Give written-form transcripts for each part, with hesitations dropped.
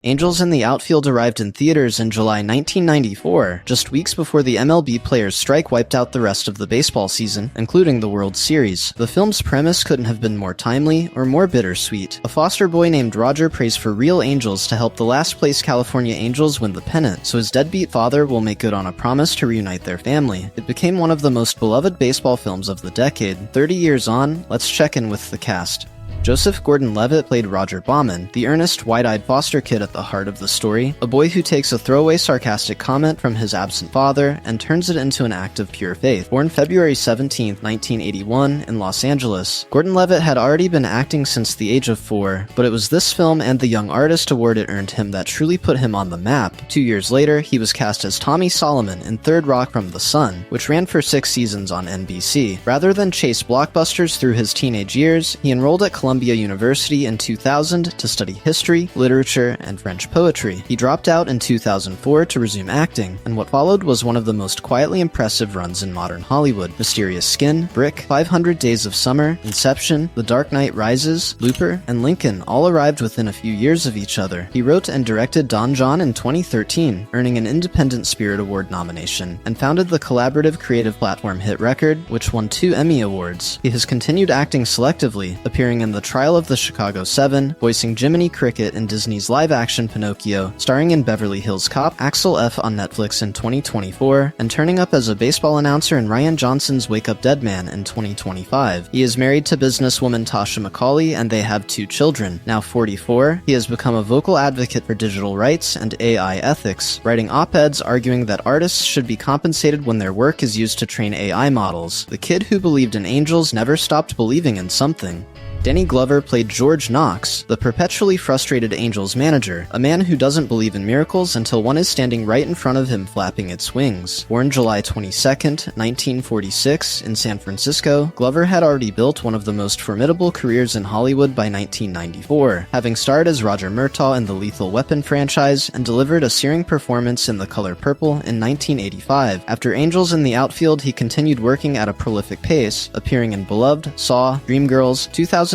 Angels in the Outfield arrived in theaters in July 1994, just weeks before the MLB players' strike wiped out the rest of the baseball season, including the World Series. The film's premise couldn't have been more timely or more bittersweet. A foster boy named Roger prays for real angels to help the last-place California Angels win the pennant, so his deadbeat father will make good on a promise to reunite their family. It became one of the most beloved baseball films of the decade. 30 years on, let's check in with the cast. Joseph Gordon-Levitt played Roger Bauman, the earnest, wide-eyed foster kid at the heart of the story, a boy who takes a throwaway sarcastic comment from his absent father and turns it into an act of pure faith. Born February 17, 1981, in Los Angeles, Gordon-Levitt had already been acting since the age of 4, but it was this film and the Young Artist Award it earned him that truly put him on the map. 2 years later, he was cast as Tommy Solomon in Third Rock from the Sun, which ran for 6 seasons on NBC. Rather than chase blockbusters through his teenage years, he enrolled at Columbia University in 2000 to study history, literature, and French poetry. He dropped out in 2004 to resume acting, and what followed was one of the most quietly impressive runs in modern Hollywood. Mysterious Skin, Brick, 500 Days of Summer, Inception, The Dark Knight Rises, Looper, and Lincoln all arrived within a few years of each other. He wrote and directed Don John in 2013, earning an Independent Spirit Award nomination, and founded the collaborative creative platform Hit Record, which won 2 Emmy Awards. He has continued acting selectively, appearing in The Trial of the Chicago 7, voicing Jiminy Cricket in Disney's live-action Pinocchio, starring in Beverly Hills Cop, Axel F. on Netflix in 2024, and turning up as a baseball announcer in Rian Johnson's Wake Up Dead Man in 2025. He is married to businesswoman Tasha McCauley, and they have 2 children. Now 44, he has become a vocal advocate for digital rights and AI ethics, writing op-eds arguing that artists should be compensated when their work is used to train AI models. The kid who believed in angels never stopped believing in something. Danny Glover played George Knox, the perpetually frustrated Angels manager, a man who doesn't believe in miracles until one is standing right in front of him flapping its wings. Born July 22, 1946, in San Francisco, Glover had already built one of the most formidable careers in Hollywood by 1994, having starred as Roger Murtaugh in the Lethal Weapon franchise and delivered a searing performance in The Color Purple in 1985. After Angels in the Outfield, he continued working at a prolific pace, appearing in Beloved, Saw, Dreamgirls, 2012,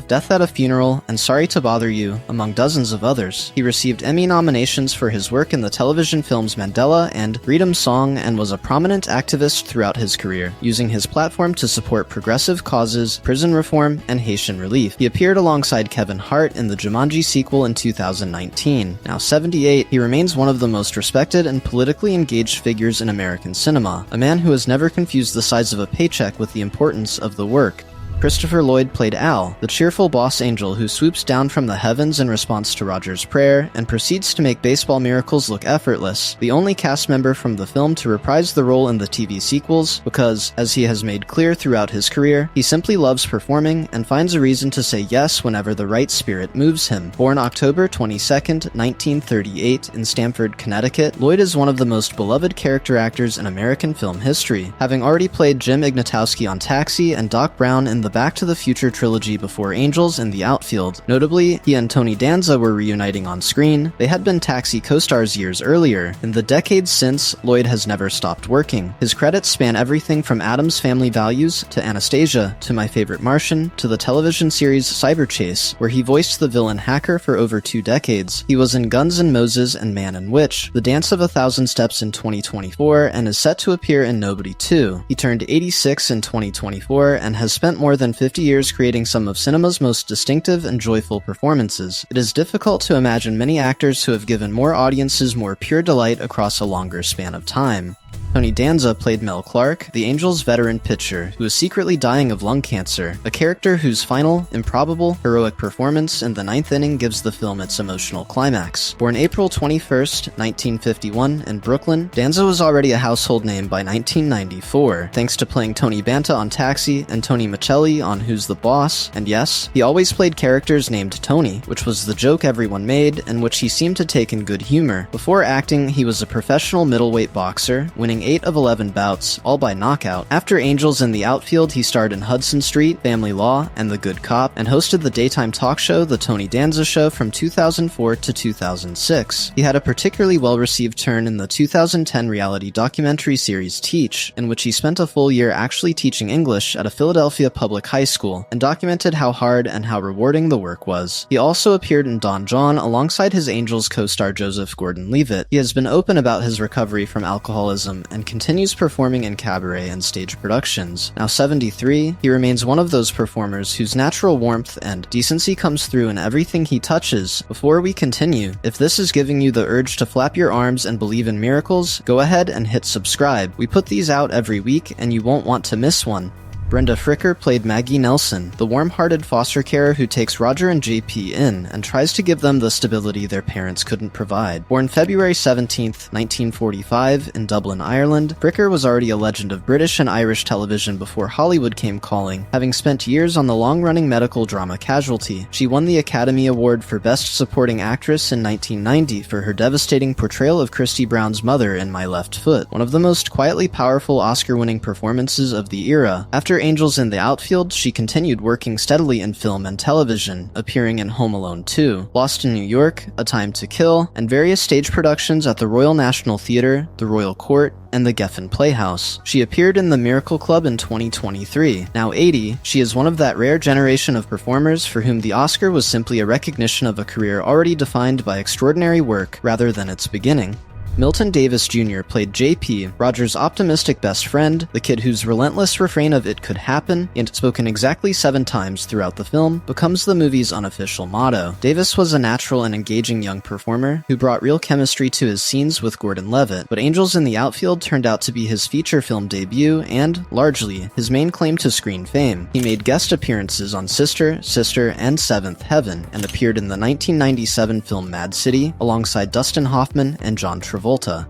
Death at a Funeral, and Sorry to Bother You, among dozens of others. He received Emmy nominations for his work in the television films Mandela and Freedom Song, and was a prominent activist throughout his career, using his platform to support progressive causes, prison reform, and Haitian relief. He appeared alongside Kevin Hart in the Jumanji sequel in 2019. Now 78, he remains one of the most respected and politically engaged figures in American cinema, a man who has never confused the size of a paycheck with the importance of the work. Christopher Lloyd played Al, the cheerful boss angel who swoops down from the heavens in response to Roger's prayer and proceeds to make baseball miracles look effortless, the only cast member from the film to reprise the role in the TV sequels because, as he has made clear throughout his career, he simply loves performing and finds a reason to say yes whenever the right spirit moves him. Born October 22, 1938, in Stamford, Connecticut, Lloyd is one of the most beloved character actors in American film history, having already played Jim Ignatowski on Taxi and Doc Brown in the Back to the Future trilogy before Angels in the Outfield. Notably, he and Tony Danza were reuniting on screen. They had been Taxi co-stars years earlier. In the decades since, Lloyd has never stopped working. His credits span everything from Addams Family Values to Anastasia to My Favorite Martian to the television series Cyberchase, where he voiced the villain Hacker for over 2 decades. He was in Guns N' Moses and Man and Witch, The Dance of a Thousand Steps in 2024, and is set to appear in Nobody 2. He turned 86 in 2024 and has spent more than 50 years creating some of cinema's most distinctive and joyful performances. It is difficult to imagine many actors who have given more audiences more pure delight across a longer span of time. Tony Danza played Mel Clark, the Angels' veteran pitcher, who is secretly dying of lung cancer, a character whose final, improbable, heroic performance in the 9th inning gives the film its emotional climax. Born April 21, 1951, in Brooklyn, Danza was already a household name by 1994, thanks to playing Tony Banta on Taxi and Tony Michelli on Who's the Boss, and yes, he always played characters named Tony, which was the joke everyone made and which he seemed to take in good humor. Before acting, he was a professional middleweight boxer, winning winning 8 of 11 bouts, all by knockout. After Angels in the Outfield, he starred in Hudson Street, Family Law, and The Good Cop, and hosted the daytime talk show The Tony Danza Show from 2004 to 2006. He had a particularly well-received turn in the 2010 reality documentary series Teach, in which he spent a full year actually teaching English at a Philadelphia public high school, and documented how hard and how rewarding the work was. He also appeared in Don John alongside his Angels co-star Joseph Gordon-Levitt. He has been open about his recovery from alcoholism and continues performing in cabaret and stage productions. Now 73, he remains one of those performers whose natural warmth and decency comes through in everything he touches. Before we continue, if this is giving you the urge to flap your arms and believe in miracles, go ahead and hit subscribe. We put these out every week and you won't want to miss one. Brenda Fricker played Maggie Nelson, the warm-hearted foster carer who takes Roger and JP in and tries to give them the stability their parents couldn't provide. Born February 17, 1945, in Dublin, Ireland, Fricker was already a legend of British and Irish television before Hollywood came calling, having spent years on the long-running medical drama Casualty. She won the Academy Award for Best Supporting Actress in 1990 for her devastating portrayal of Christy Brown's mother in My Left Foot, one of the most quietly powerful Oscar-winning performances of the era. After Angels in the Outfield, she continued working steadily in film and television, appearing in Home Alone 2, Lost in New York, A Time to Kill, and various stage productions at the Royal National Theatre, the Royal Court, and the Geffen Playhouse. She appeared in The Miracle Club in 2023. Now 80, she is one of that rare generation of performers for whom the Oscar was simply a recognition of a career already defined by extraordinary work rather than its beginning. Milton Davis Jr. played JP, Roger's optimistic best friend, the kid whose relentless refrain of "it could happen," and spoken exactly 7 times throughout the film, becomes the movie's unofficial motto. Davis was a natural and engaging young performer who brought real chemistry to his scenes with Gordon-Levitt, but Angels in the Outfield turned out to be his feature film debut and, largely, his main claim to screen fame. He made guest appearances on Sister, and Seventh Heaven, and appeared in the 1997 film Mad City alongside Dustin Hoffman and John Travolta.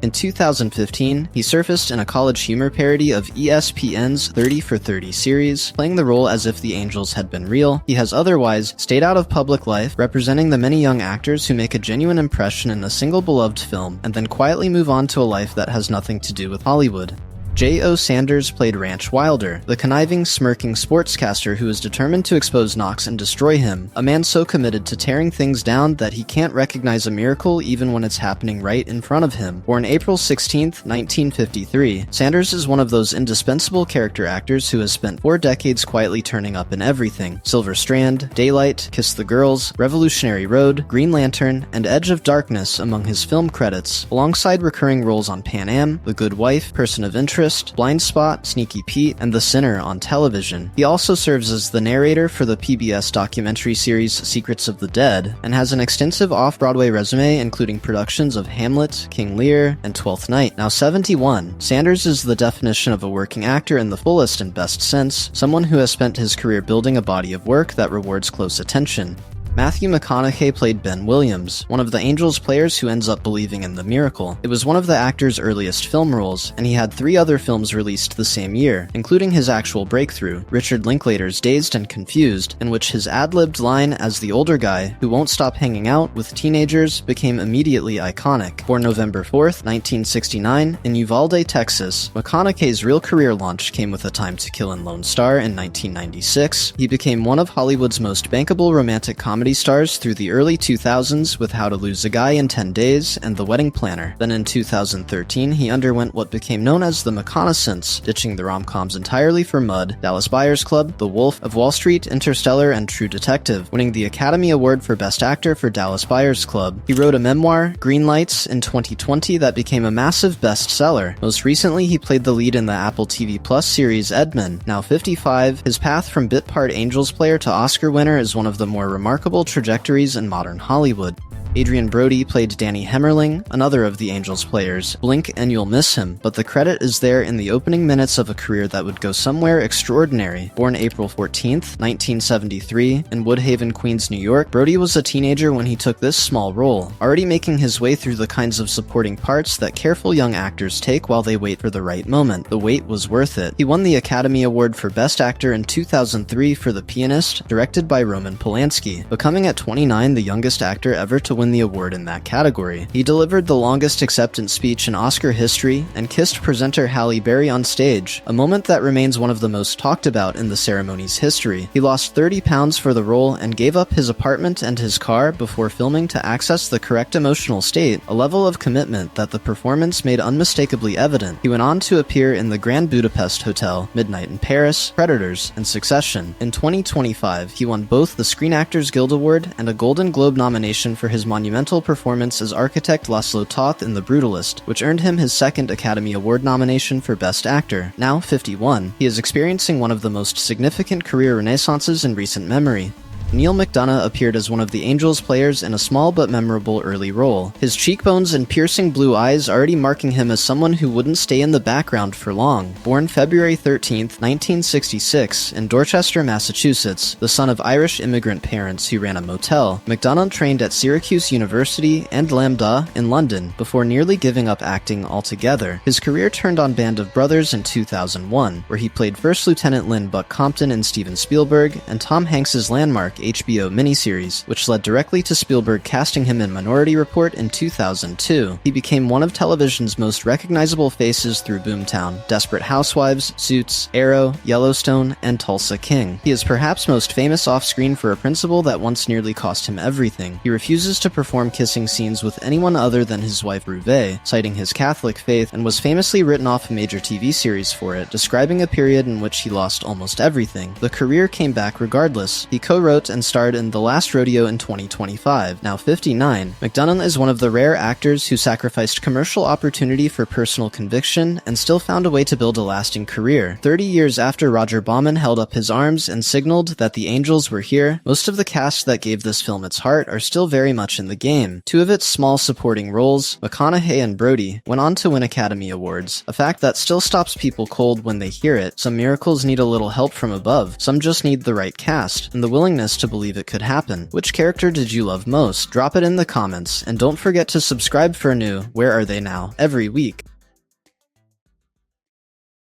In 2015, he surfaced in a college humor parody of ESPN's 30 for 30 series, playing the role as if the Angels had been real. He has otherwise stayed out of public life, representing the many young actors who make a genuine impression in a single beloved film and then quietly move on to a life that has nothing to do with Hollywood. J.O. Sanders played Ranch Wilder, the conniving, smirking sportscaster who is determined to expose Knox and destroy him, a man so committed to tearing things down that he can't recognize a miracle even when it's happening right in front of him. Born April 16, 1953, Sanders is one of those indispensable character actors who has spent 4 decades quietly turning up in everything: Silver Strand, Daylight, Kiss the Girls, Revolutionary Road, Green Lantern, and Edge of Darkness among his film credits, alongside recurring roles on Pan Am, The Good Wife, Person of Interest, Blind Spot, Sneaky Pete, and The Sinner on television. He also serves as the narrator for the PBS documentary series Secrets of the Dead, and has an extensive off-Broadway resume including productions of Hamlet, King Lear, and Twelfth Night. Now 71, Sanders is the definition of a working actor in the fullest and best sense, someone who has spent his career building a body of work that rewards close attention. Matthew McConaughey played Ben Williams, one of the Angels players who ends up believing in the miracle. It was one of the actor's earliest film roles, and he had 3 other films released the same year, including his actual breakthrough, Richard Linklater's Dazed and Confused, in which his ad-libbed line as the older guy who won't stop hanging out with teenagers became immediately iconic. Born November 4th, 1969, in Uvalde, Texas, McConaughey's real career launch came with A Time to Kill and Lone Star in 1996. He became one of Hollywood's most bankable romantic comedy stars through the early 2000s with How to Lose a Guy in 10 Days and The Wedding Planner. Then in 2013, he underwent what became known as The McConaissance, ditching the rom-coms entirely for Mud, Dallas Buyers Club, The Wolf of Wall Street, Interstellar, and True Detective, winning the Academy Award for Best Actor for Dallas Buyers Club. He wrote a memoir, Green Lights, in 2020 that became a massive bestseller. Most recently, he played the lead in the Apple TV Plus series Edmund. Now 55, his path from bit part Angels player to Oscar winner is one of the more remarkable trajectories in modern Hollywood. Adrien Brody played Danny Hemmerling, another of the Angels players. Blink and you'll miss him, but the credit is there in the opening minutes of a career that would go somewhere extraordinary. Born April 14th, 1973, in Woodhaven, Queens, New York, Brody was a teenager when he took this small role, already making his way through the kinds of supporting parts that careful young actors take while they wait for the right moment. The wait was worth it. He won the Academy Award for Best Actor in 2003 for The Pianist, directed by Roman Polanski, becoming at 29 the youngest actor ever to win the award in that category. He delivered the longest acceptance speech in Oscar history and kissed presenter Halle Berry on stage, a moment that remains one of the most talked about in the ceremony's history. He lost 30 pounds for the role and gave up his apartment and his car before filming to access the correct emotional state, a level of commitment that the performance made unmistakably evident. He went on to appear in the Grand Budapest Hotel, Midnight in Paris, Predators, and Succession. In 2025, he won both the Screen Actors Guild Award and a Golden Globe nomination for his monumental performance as architect Laszlo Toth in The Brutalist, which earned him his second Academy Award nomination for Best Actor. Now 51, he is experiencing one of the most significant career renaissances in recent memory. Neil McDonough appeared as one of the Angels players in a small but memorable early role, his cheekbones and piercing blue eyes already marking him as someone who wouldn't stay in the background for long. Born February 13, 1966, in Dorchester, Massachusetts, the son of Irish immigrant parents who ran a motel, McDonough trained at Syracuse University and Lambda in London before nearly giving up acting altogether. His career turned on Band of Brothers in 2001, where he played First Lieutenant Lynn Buck Compton in Steven Spielberg and Tom Hanks's landmark HBO miniseries, which led directly to Spielberg casting him in Minority Report in 2002. He became one of television's most recognizable faces through Boomtown, Desperate Housewives, Suits, Arrow, Yellowstone, and Tulsa King. He is perhaps most famous off-screen for a principle that once nearly cost him everything. He refuses to perform kissing scenes with anyone other than his wife Ruve, citing his Catholic faith, and was famously written off a major TV series for it, describing a period in which he lost almost everything. The career came back regardless. He co-wrote and starred in The Last Rodeo in 2025. Now 59, McDonough is one of the rare actors who sacrificed commercial opportunity for personal conviction and still found a way to build a lasting career. 30 years after Roger Bauman held up his arms and signaled that the Angels were here, most of the cast that gave this film its heart are still very much in the game. Two of its small supporting roles, McConaughey and Brody, went on to win Academy Awards, a fact that still stops people cold when they hear it. Some miracles need a little help from above, some just need the right cast, and the willingness to believe it could happen. Which character did you love most? Drop it in the comments, and don't forget to subscribe for new Where Are They Now every week.